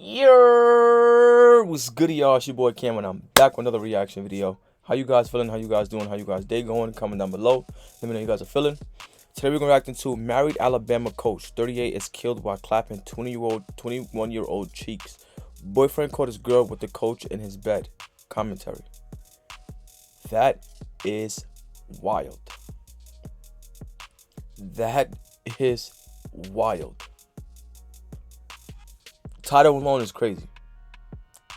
Yo, what's good, y'all? It's your boy Cam, and I'm back with another reaction video. How you guys feeling? How you guys doing? How you guys day going? Comment down below. Let me know how you guys are feeling. Today we're gonna react to married Alabama coach 38 is killed while clapping 21-year-old cheeks. Boyfriend caught his girl with the coach in his bed. Commentary. That is wild. That is wild. Title alone is crazy.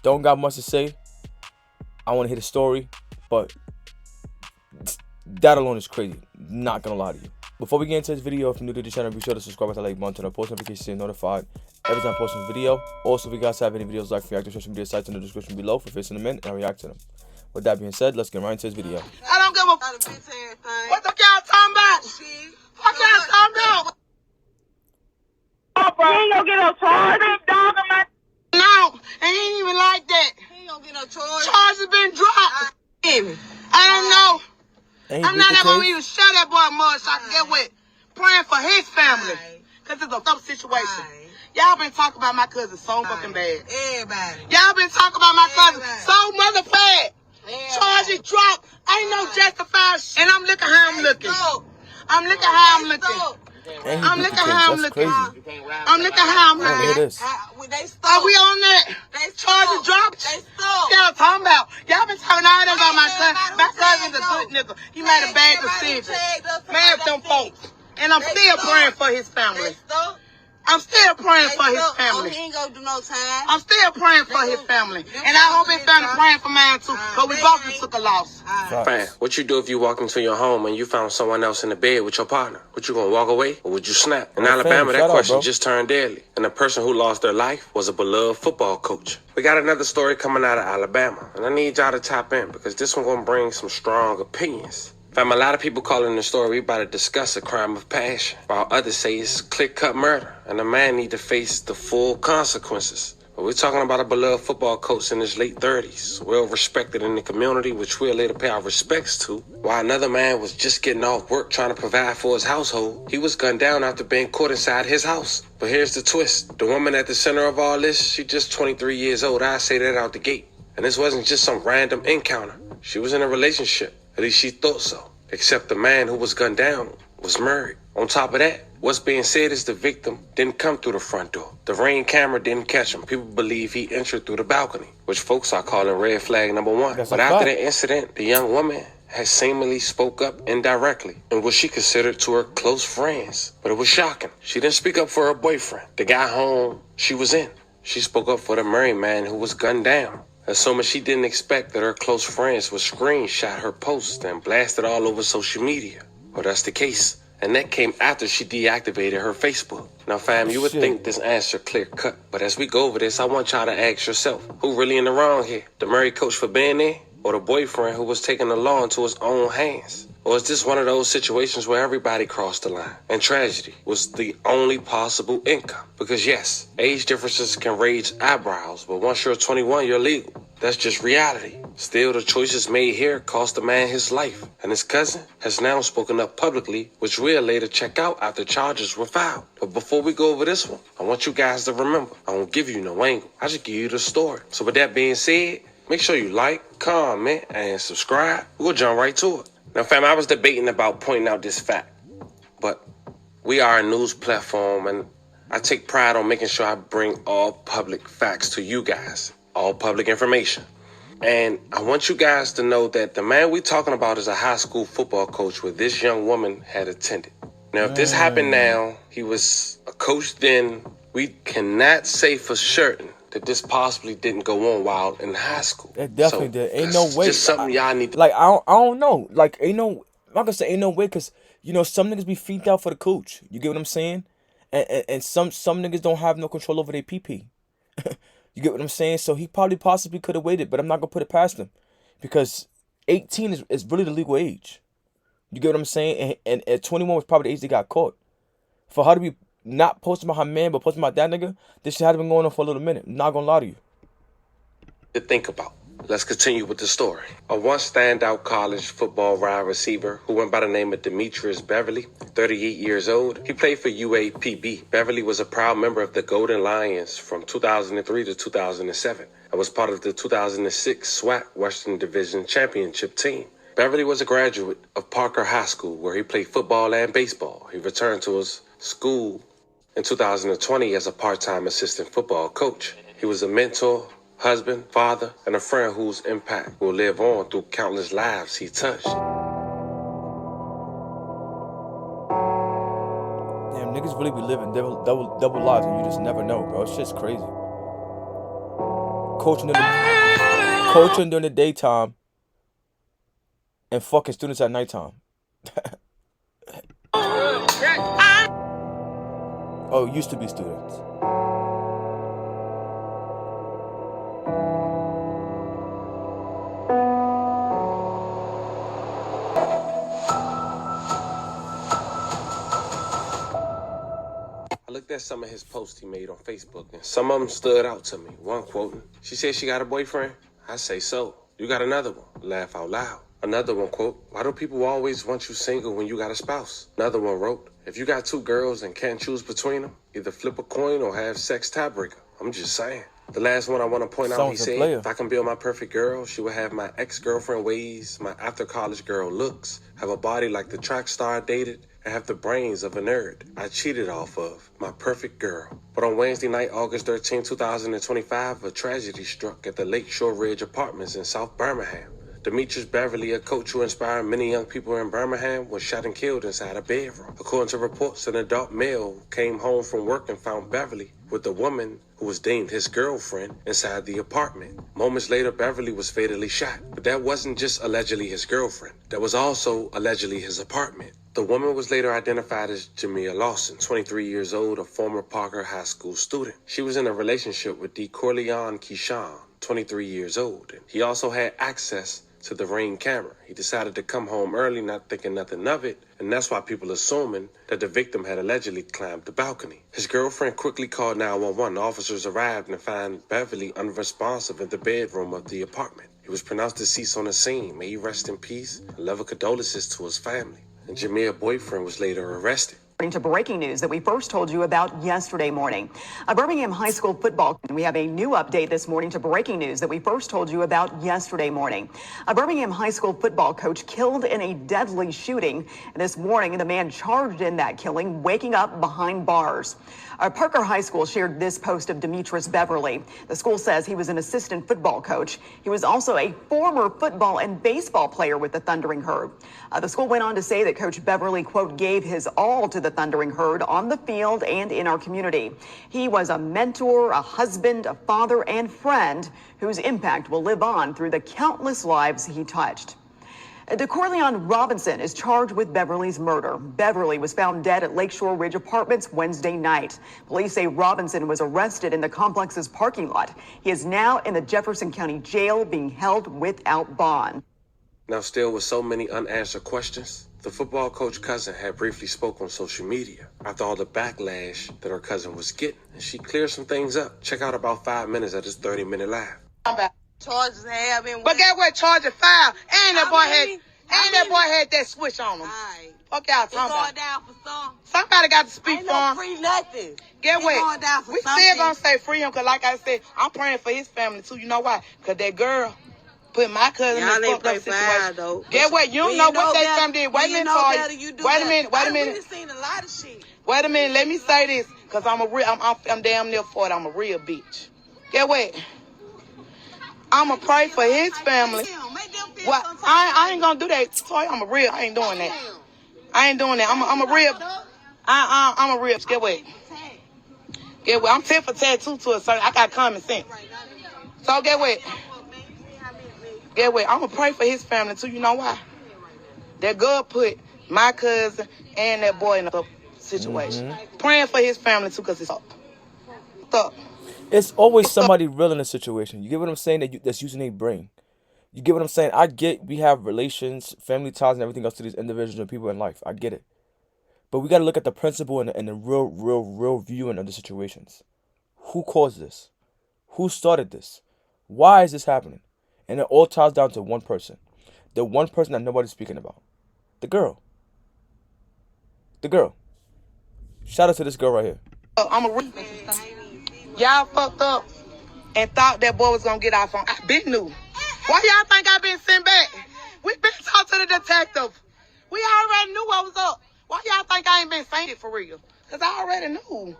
Don't got much to say. I want to hear the story, but that alone is crazy. Not gonna lie to you. Before we get into this video, if you're new to the channel, be sure to subscribe with the like button, turn on post notifications, stay notified every time I post a video. Also, if you guys have any videos like react to social media sites in the description below for facing them in, and I react to them. With that being said, let's get right into this video. I don't give a what the y'all talking about? What y'all talking about? He ain't gonna get no charge. No, it ain't even like that. He ain't gonna get no charge. Charges been dropped. I don't know. I'm not gonna even shut that boy much so I can get with praying for his family. Cause it's a tough situation. Y'all been talking about my cousin so fucking bad. Everybody. Y'all been talking about my cousin so mother bad. Charges dropped. Ain't no justified shit. And I'm looking how I'm looking. I'm looking how I'm looking. I'm looking how I'm looking. I'm looking how I'm looking. Are we on that? Charges dropped? Y'all talking about? Y'all been talking all that about my son. My cousin's a good nigga. He made a bad decision. Mad with them folks. And I'm still praying for his family. I'm still praying for his family. He ain't gonna do no time. I'm still praying for his family. And I hope his family praying for mine too. But we both just took a loss. Fam, what you do if you walked into your home and you found someone else in the bed with your partner? Would you gonna walk away or would you snap? In Alabama, that question just turned deadly. And the person who lost their life was a beloved football coach. We got another story coming out of Alabama. And I need y'all to tap in because this one gonna bring some strong opinions. Fam, a lot of people calling the story we about to discuss a crime of passion, while others say it's clear-cut murder, and the man need to face the full consequences. But we're talking about a beloved football coach in his late 30s, well-respected in the community, which we'll later pay our respects to. While another man was just getting off work trying to provide for his household, he was gunned down after being caught inside his house. But here's the twist. The woman at the center of all this, she's just 23 years old. I say that out the gate. And this wasn't just some random encounter. She was in a relationship. At least she thought so. Except the man who was gunned down was married. On top of that, what's being said is the victim didn't come through the front door. The Ring camera didn't catch him. People believe he entered through the balcony, which folks are calling red flag number one. But after the incident, the young woman has seemingly spoke up indirectly in what she considered to her close friends. But it was shocking. She didn't speak up for her boyfriend, the guy home she was in. She spoke up for the married man who was gunned down. Assuming she didn't expect that her close friends would screenshot her post and blast it all over social media. Well, that's the case. And that came after she deactivated her Facebook. Now, fam, you would think this answer clear-cut. But as we go over this, I want y'all to ask yourself, who really in the wrong here? The married coach for being there? Or the boyfriend who was taking the law into his own hands? Or is this one of those situations where everybody crossed the line and tragedy was the only possible income? Because yes, age differences can raise eyebrows, but once you're 21, you're legal. That's just reality. Still, the choices made here cost the man his life, and his cousin has now spoken up publicly, which we'll later check out after charges were filed. But before we go over this one, I want you guys to remember, I won't give you no angle. I just give you the story. So with that being said, make sure you like, comment, and subscribe. We'll jump right to it. Now, fam, I was debating about pointing out this fact, but we are a news platform, and I take pride on making sure I bring all public facts to you guys, all public information. And I want you guys to know that the man we're talking about is a high school football coach where this young woman had attended. Now, if this happened now, he was a coach then, we cannot say for certain that this possibly didn't go on while in high school. It definitely did. Ain't no way. Just something y'all need to... Like, I don't know. Like, ain't no... I'm not gonna say ain't no way, because, you know, some niggas be freaked out for the coach. You get what I'm saying? And some niggas don't have no control over their PP. You get what I'm saying? So he possibly could have waited, but I'm not gonna put it past him. Because 18 is really the legal age. You get what I'm saying? And at 21 was probably the age they got caught. For her to be not posting about her man, but posting about that nigga, this shit had been going on for a little minute. I'm not gonna lie to you. To think about. Let's continue with the story. A once standout college football wide receiver who went by the name of Demetrius Beverly, 38 years old, he played for UAPB. Beverly was a proud member of the Golden Lions from 2003 to 2007 and was part of the 2006 SWAC Western Division Championship team. Beverly was a graduate of Parker High School, where he played football and baseball. He returned to his school in 2020 as a part-time assistant football coach. He was a mentor, husband, father, and a friend whose impact will live on through countless lives he touched. Damn, niggas really be living double lives and you just never know, bro. It's just crazy. Coaching during the daytime and fucking students at nighttime. Oh, used to be students. I looked at some of his posts he made on Facebook, and some of them stood out to me. One quoting, she said she got a boyfriend. I say so. You got another one. Laugh out loud. Another one, quote, why do people always want you single when you got a spouse? Another one wrote, if you got two girls and can't choose between them, either flip a coin or have sex tiebreaker. I'm just saying. The last one I want to point out, he said, if I can build my perfect girl, she would have my ex-girlfriend ways, my after-college girl looks, have a body like the track star I dated, and have the brains of a nerd I cheated off of, my perfect girl. But on Wednesday night, August 13, 2025, a tragedy struck at the Lakeshore Ridge Apartments in South Birmingham. Demetrius Beverly, a coach who inspired many young people in Birmingham, was shot and killed inside a bedroom. According to reports, an adult male came home from work and found Beverly with the woman who was deemed his girlfriend inside the apartment. Moments later, Beverly was fatally shot. But that wasn't just allegedly his girlfriend. That was also allegedly his apartment. The woman was later identified as Jamia Lawson, 23 years old, a former Parker High School student. She was in a relationship with DeCorleone Keyshawn, 23 years old. And he also had access to the Ring camera. He decided to come home early, not thinking nothing of it, and that's why people assuming that the victim had allegedly climbed the balcony. His girlfriend quickly called 911. Officers arrived and found Beverly unresponsive in the bedroom of the apartment. He was pronounced deceased on the scene. May he rest in peace. A level condolences to his family. And Jamia's boyfriend was later arrested. To breaking news that we first told you about yesterday morning. A Birmingham High School football. We have a new update this morning to breaking news that we first told you about yesterday morning. A Birmingham High School football coach killed in a deadly shooting. And this morning, the man charged in that killing, waking up behind bars. Parker High School shared this post of Demetrius Beverly. The school says he was an assistant football coach. He was also a former football and baseball player with the Thundering Herd. The school went on to say that Coach Beverly, quote, gave his all to the Thundering Herd on the field and in our community. He was a mentor, a husband, a father, and friend whose impact will live on through the countless lives he touched. DeCorleone Robinson is charged with Beverly's murder. Beverly was found dead at Lakeshore Ridge Apartments Wednesday night. Police say Robinson was arrested in the complex's parking lot. He is now in the Jefferson County Jail being held without bond. Now, still with so many unanswered questions, the football coach cousin had briefly spoke on social media after all the backlash that her cousin was getting, and she cleared some things up. Check out about 5 minutes of this 30-minute live. Charges have been. But guess what? Charges filed. And that boy had that switch on him. Right. Fuck y'all talking about. Down for some. Somebody got to speak Ain't for no him. free nothing. Get what? Going down for We something. still gonna say free him, cause like I said, I'm praying for his family too. You know why? Cause that girl put my cousin Y'all in a ain't fucked up play fair, situation. though. Get what? You don't know what they family did. Wait a minute, Wait a minute. I really seen a lot of shit. Wait a minute. Let me say this, cause I'm damn near 40. I'm a real bitch. Get what? I'ma pray for his family. Well, I ain't gonna do that. Toy, I'm a real. I ain't doing that. I ain't doing that. I'm a real. I'm a real. Get what? Get what? I'm 10 for tattoo to a certain. I got common sense. So get what? Get what? I'm gonna pray for his family too. You know why? That God put my cousin and that boy in a situation. Praying for his family too, cause it's up. It's always somebody real in a situation. You get what I'm saying? That's using their brain. You get what I'm saying? I get we have relations, family ties, and everything else to these individuals and people in life. I get it. But we got to look at the principle and the real viewing of the situations. Who caused this? Who started this? Why is this happening? And it all ties down to one person. The one person that nobody's speaking about. The girl. The girl. Shout out to this girl right here. I'm a y'all fucked up and thought that boy was gonna get off on. I been knew. Why y'all think I been sent back? We been talking to the detective. We already knew what was up. Why y'all think I ain't been saying it for real? Cause I already knew.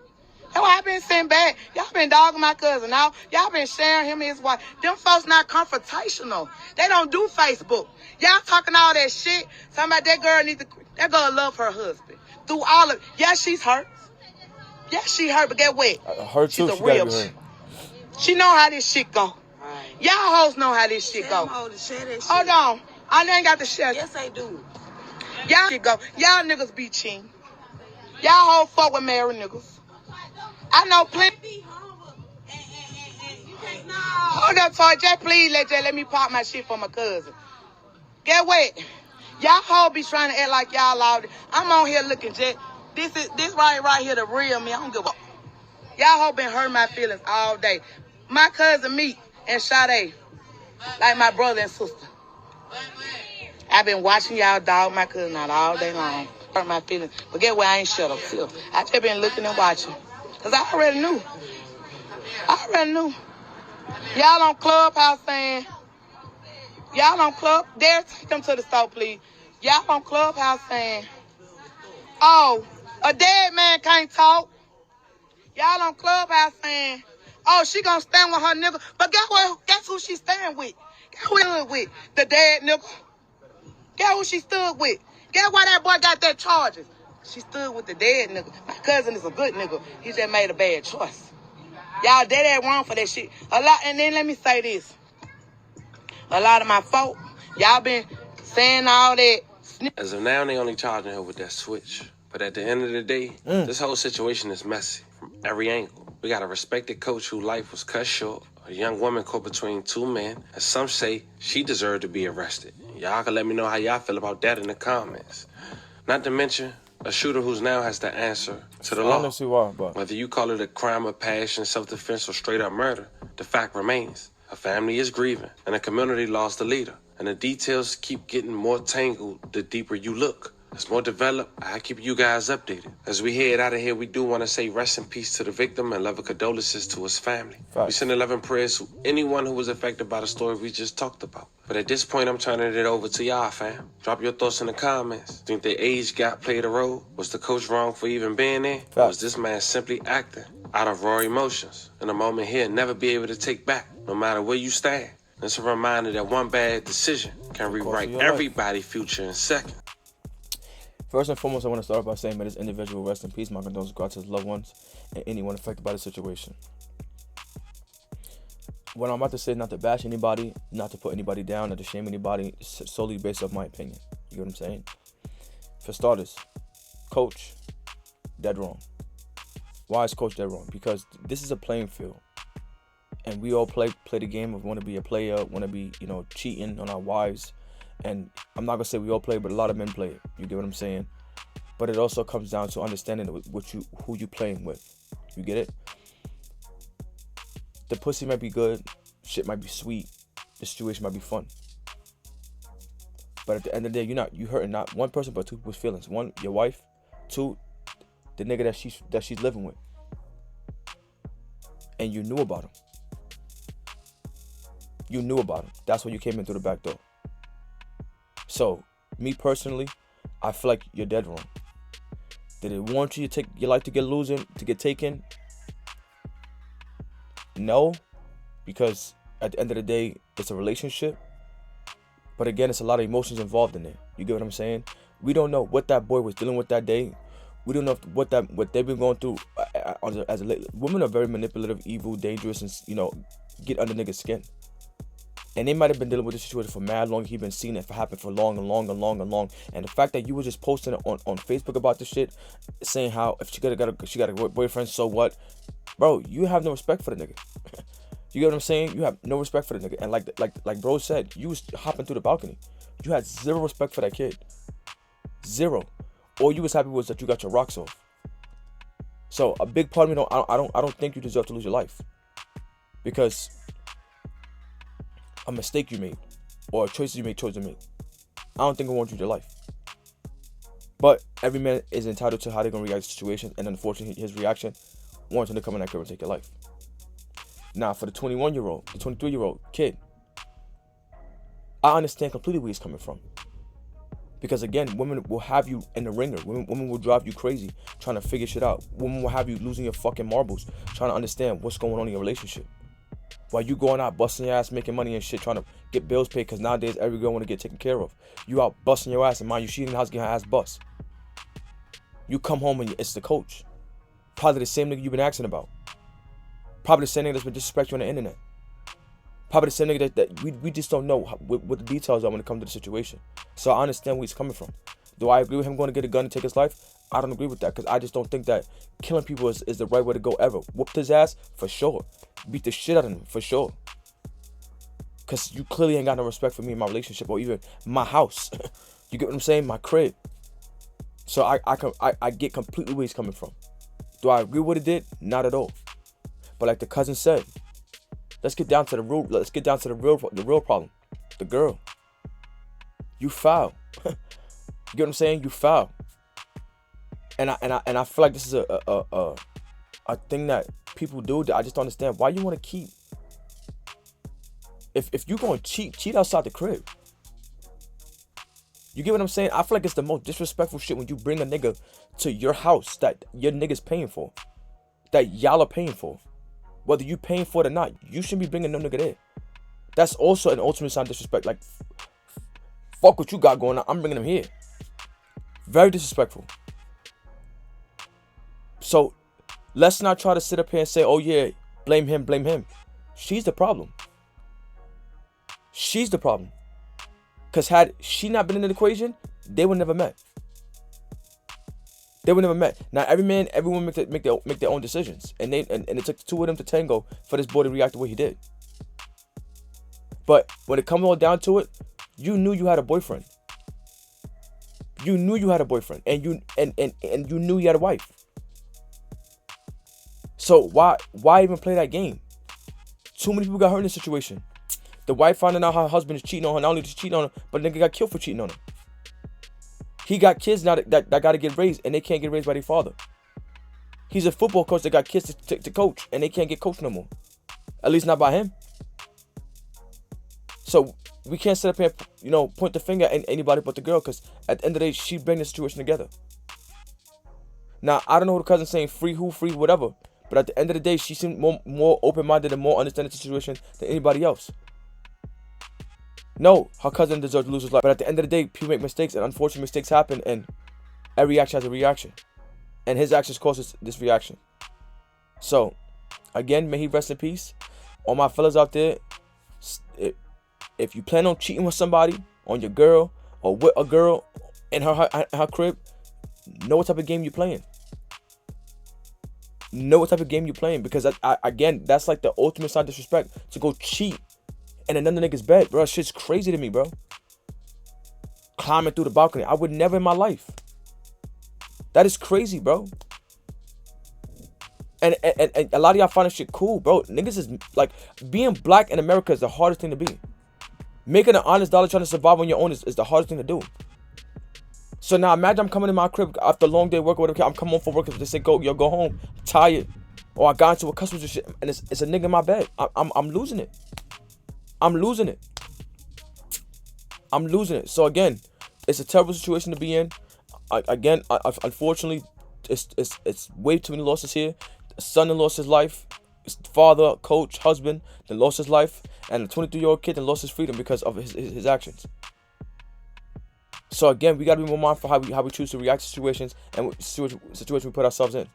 That's why I been sent back. Y'all been dogging my cousin out. Y'all been sharing him and his wife. Them folks not confrontational. They don't do Facebook. Y'all talking all that shit. Talking about that girl love her husband. Through all of, yeah, she's hurt. Yeah, she hurt, but get what? Her too, She's a she real gotta be hurt. She know how this shit go. Y'all hoes know how this shit go. Hold on. I ain't got the shit. Yes, I do. Y'all shit go. Y'all niggas be cheating. Y'all hoes fuck with married niggas. I know plenty. Hold up, Toy. Just please let me pop my shit for my cousin. Get what? Y'all hoes be trying to act like y'all loud. I'm on here looking just. This right here the real me. I don't give a. Y'all hoes been hurting my feelings all day. My cousin Meek and Sade, like my brother and sister. I've been watching y'all dog my cousin out all day long. Hurt my feelings. But get what? I ain't shut up still. I just been looking and watching. Cause I already knew. Y'all on Clubhouse saying, Dare take them to the store, please. Y'all on Clubhouse saying, oh, a dead man can't talk. Y'all on Clubhouse saying, oh, she gonna stand with her nigga. But guess who she stand with? Guess who she stood with? The dead nigga. Guess who she stood with? Guess why that boy got that charges? She stood with the dead nigga. My cousin is a good nigga. He just made a bad choice. Y'all dead ass wrong for that shit. And then let me say this. A lot of my folk, y'all been saying all that. As of now, they only charging her with that switch. But at the end of the day, this whole situation is messy from every angle. We got a respected coach whose life was cut short, a young woman caught between two men, and some say she deserved to be arrested. Y'all can let me know how y'all feel about that in the comments. Not to mention, a shooter who now has to answer to the law. See why, but Whether you call it a crime of passion, self-defense, or straight-up murder, the fact remains. A family is grieving, and a community lost a leader. And the details keep getting more tangled the deeper you look. As more develop, I keep you guys updated. As we head out of here, we do want to say rest in peace to the victim and love and condolences to his family. We send 11 prayers to anyone who was affected by the story we just talked about. But at this point, I'm turning it over to y'all, fam. Drop your thoughts in the comments. Think the age gap played a role? Was the coach wrong for even being there? Or was this man simply acting out of raw emotions in a moment he'll never be able to take back, no matter where you stand? It's a reminder that one bad decision can rewrite everybody's future in seconds. First and foremost, I want to start off by saying, may this individual rest in peace. My condolences go out to his loved ones and anyone affected by the situation. What I'm about to say is not to bash anybody, not to put anybody down, not to shame anybody, solely based off my opinion. You get what I'm saying? For starters, coach, dead wrong. Why is coach dead wrong? Because this is a playing field. And we all play the game of want to be a player, want to be, cheating on our wives. And I'm not gonna say we all play, but a lot of men play it. You get what I'm saying? But it also comes down to understanding who you playing with. You get it? The pussy might be good, shit might be sweet, the situation might be fun. But at the end of the day, you hurting not one person but two people's feelings. One, your wife. Two, the nigga that she's living with. And you knew about him. You knew about him. That's why you came in through the back door. So, me personally, I feel like you're dead wrong. Did it want you to take your life to get taken? No, because at the end of the day, it's a relationship. But again, it's a lot of emotions involved in it. You get what I'm saying? We don't know what that boy was dealing with that day. We don't know what they've been going through. Women are very manipulative, evil, dangerous, and get under niggas' skin. And they might have been dealing with this situation for mad long. He's been seeing it happen for long. And the fact that you were just posting it on Facebook about this shit, saying how if she got a boyfriend, so what? Bro, you have no respect for the nigga. You get what I'm saying? You have no respect for the nigga. And like bro said, you was hopping through the balcony. You had zero respect for that kid. Zero. All you was happy was that you got your rocks off. So a big part of me, I don't think you deserve to lose your life. Because a mistake you made or a choice you made towards me. I don't think I want you to life. But every man is entitled to how they're going to react to situations, and unfortunately, his reaction warrants him to come in that crib and take your life. Now, for the 21-year-old, the 23-year-old kid, I understand completely where he's coming from. Because again, women will have you in the ringer. Women will drive you crazy trying to figure shit out. Women will have you losing your fucking marbles trying to understand what's going on in your relationship. While you going out busting your ass, making money and shit, trying to get bills paid, because nowadays every girl want to get taken care of. You out busting your ass, and mind you, she in the house getting her ass bust. You come home and it's the coach. Probably the same nigga you've been asking about. Probably the same nigga that's been disrespecting you on the internet. Probably the same nigga that we just don't know what the details are when it comes to the situation. So I understand where he's coming from. Do I agree with him going to get a gun and take his life? I don't agree with that, because I just don't think that killing people is the right way to go ever. Whooped his ass? For sure. Beat the shit out of him? For sure. Because you clearly ain't got no respect for me and my relationship, or even my house. You get what I'm saying? My crib. So I get completely where he's coming from. Do I agree with what he did? Not at all. But like the cousin said, let's get down to the real. Let's get down to the real problem. The girl. You foul. You get what I'm saying? You foul. And I feel like this is a thing that people do that I just don't understand. Why you want to keep? If you gonna cheat outside the crib. You get what I'm saying? I feel like it's the most disrespectful shit when you bring a nigga to your house that your nigga's paying for, that y'all are paying for. Whether you paying for it or not, you shouldn't be bringing no nigga there. That's also an ultimate sign of disrespect. Like, fuck what you got going on. I'm bringing him here. Very disrespectful. So, let's not try to sit up here and say, oh yeah, blame him, blame him. She's the problem. She's the problem. Because had she not been in the equation, they would never met. They would never met. Now, every man, every woman make their own decisions. And it took the two of them to tango for this boy to react the way he did. But when it comes all down to it, you knew you had a boyfriend. You knew you had a boyfriend. And you knew you had a wife. So why even play that game? Too many people got hurt in this situation. The wife finding out her husband is cheating on her. Not only just cheating on her, but the nigga got killed for cheating on her. He got kids now that got to get raised, and they can't get raised by their father. He's a football coach that got kids to coach, and they can't get coached no more. At least not by him. So we can't sit up here, point the finger at anybody but the girl, because at the end of the day, she bring the situation together. Now, I don't know who the cousin's saying, free whatever. But at the end of the day, she seemed more open-minded and more understanding the situation than anybody else. No, her cousin deserves to lose his life. But at the end of the day, people make mistakes, and unfortunate mistakes happen, and every action has a reaction. And his actions causes this reaction. So, again, may he rest in peace. All my fellas out there, if you plan on cheating with somebody, on your girl, or with a girl in her crib, know what type of game you're playing. Know what type of game you're playing, because again, that's like the ultimate sign of disrespect, to go cheat in another nigga's bed, bro. Shit's crazy to me, bro. Climbing through the balcony, I would never in my life. That is crazy, bro. And a lot of y'all find this shit cool, bro. Niggas is like, being black in America is the hardest thing to be. Making an honest dollar trying to survive on your own is the hardest thing to do. So now imagine I'm coming in my crib after a long day of work or whatever. I'm coming home from work and they say, go home, I'm tired. Or I got into a customer's and shit, and it's a nigga in my bed. I'm losing it. I'm losing it. I'm losing it. So again, it's a terrible situation to be in. Unfortunately, it's way too many losses here. The son that lost his life, his father, coach, husband that lost his life, and a 23-year-old kid that lost his freedom because of his actions. So again, we gotta be more mindful how we choose to react to situations and situations we put ourselves in.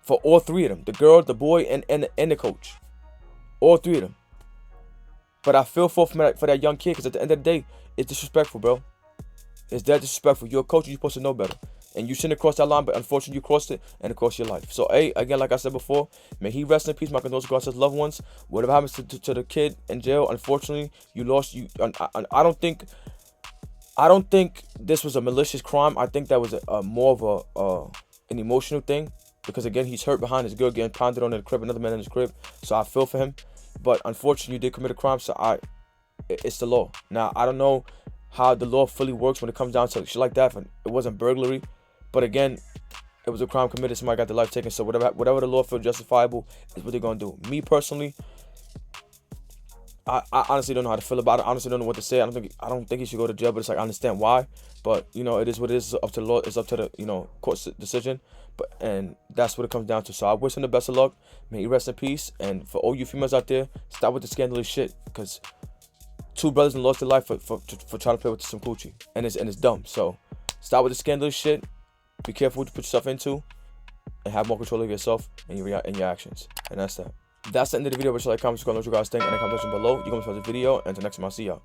For all three of them, the girl, the boy, and the coach, all three of them. But I feel for that young kid, because at the end of the day, it's disrespectful, bro. It's that disrespectful. You're a coach, you're supposed to know better. And you shouldn't have crossed that line, but unfortunately you crossed it, and it cost your life. So, again, like I said before, may he rest in peace. My condolences go out to his loved ones. Whatever happens to the kid in jail, unfortunately, you lost. I don't think this was a malicious crime. I think that was more of an emotional thing, because again, he's hurt behind his girl getting pounded on in the crib, another man in his crib. So I feel for him. But unfortunately, you did commit a crime, so it's the law. Now, I don't know how the law fully works when it comes down to shit like that. It wasn't burglary, but again, it was a crime committed. Somebody got their life taken. So whatever the law feels justifiable is what they're gonna do. Me personally, I honestly don't know how to feel about it. I honestly don't know what to say. I don't think he should go to jail, but it's like I understand why. But you know, it is what it is. It's up to the law. It's up to the court's decision. And that's what it comes down to. So I wish him the best of luck. May he rest in peace. And for all you females out there, stop with the scandalous shit, because 2 brothers lost their life for trying to play with some coochie, and it's dumb. So stop with the scandalous shit. Be careful what you put yourself into, and have more control of yourself and your actions. And that's that. That's the end of the video. Wish you like, comment, subscribe, know what you guys think, and the comment section below. You can watch the video. And until next time, I'll see y'all.